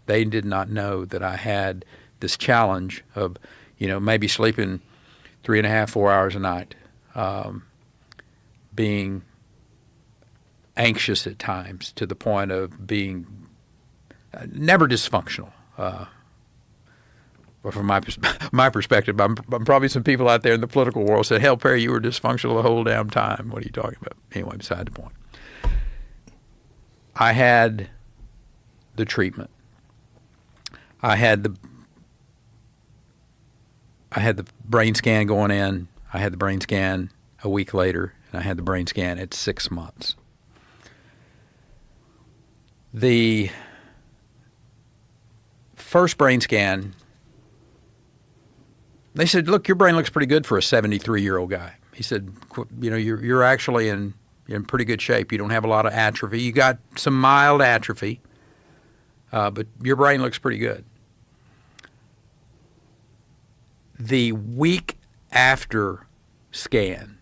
They did not know that I had this challenge of, maybe sleeping 3.5, 4 hours a night, being anxious at times to the point of being never dysfunctional. But from my perspective, I'm probably some people out there in the political world said, "Hell, Perry, you were dysfunctional the whole damn time." What are you talking about? Anyway, beside the point. I had the treatment. I had the brain scan going in. I had the brain scan a week later, and I had the brain scan at 6 months. The first brain scan, they said, "Look, your brain looks pretty good for a 73-year-old guy." He said, you're actually in pretty good shape. You don't have a lot of atrophy. You got some mild atrophy, but your brain looks pretty good. The week after scan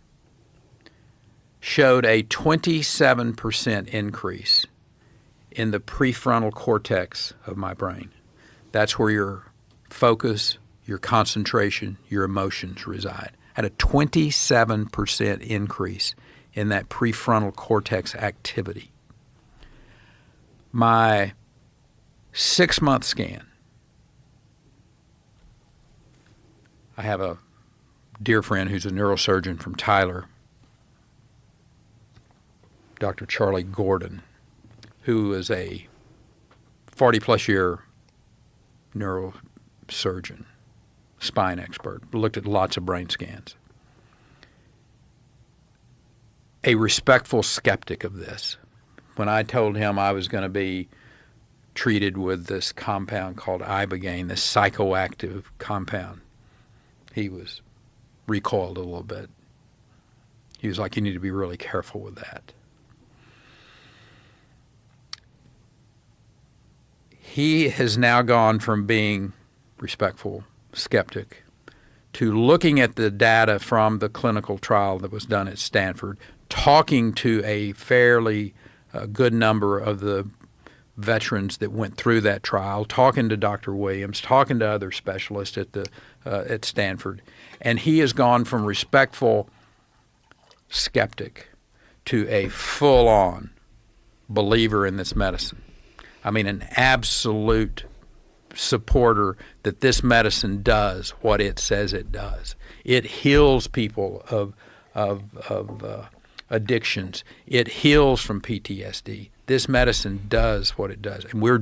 showed a 27% increase in the prefrontal cortex of my brain. That's where your focus, your concentration, your emotions reside. Had a 27% increase in that prefrontal cortex activity. My 6-month scan, I have a dear friend who's a neurosurgeon from Tyler, Dr. Charlie Gordon, who is a 40-plus year neurosurgeon, spine expert, looked at lots of brain scans. A respectful skeptic of this. When I told him I was going to be treated with this compound called ibogaine, this psychoactive compound, he was recoiled a little bit. He was like, "You need to be really careful with that." He has now gone from being respectful skeptic to looking at the data from the clinical trial that was done at Stanford, talking to a fairly good number of the veterans that went through that trial, talking to Dr. Williams, talking to other specialists at Stanford, and he has gone from respectful skeptic to a full-on believer in this medicine. I mean, an absolute supporter that this medicine does what it says it does. It heals people of addictions. It heals from PTSD. This medicine does what it does, and we're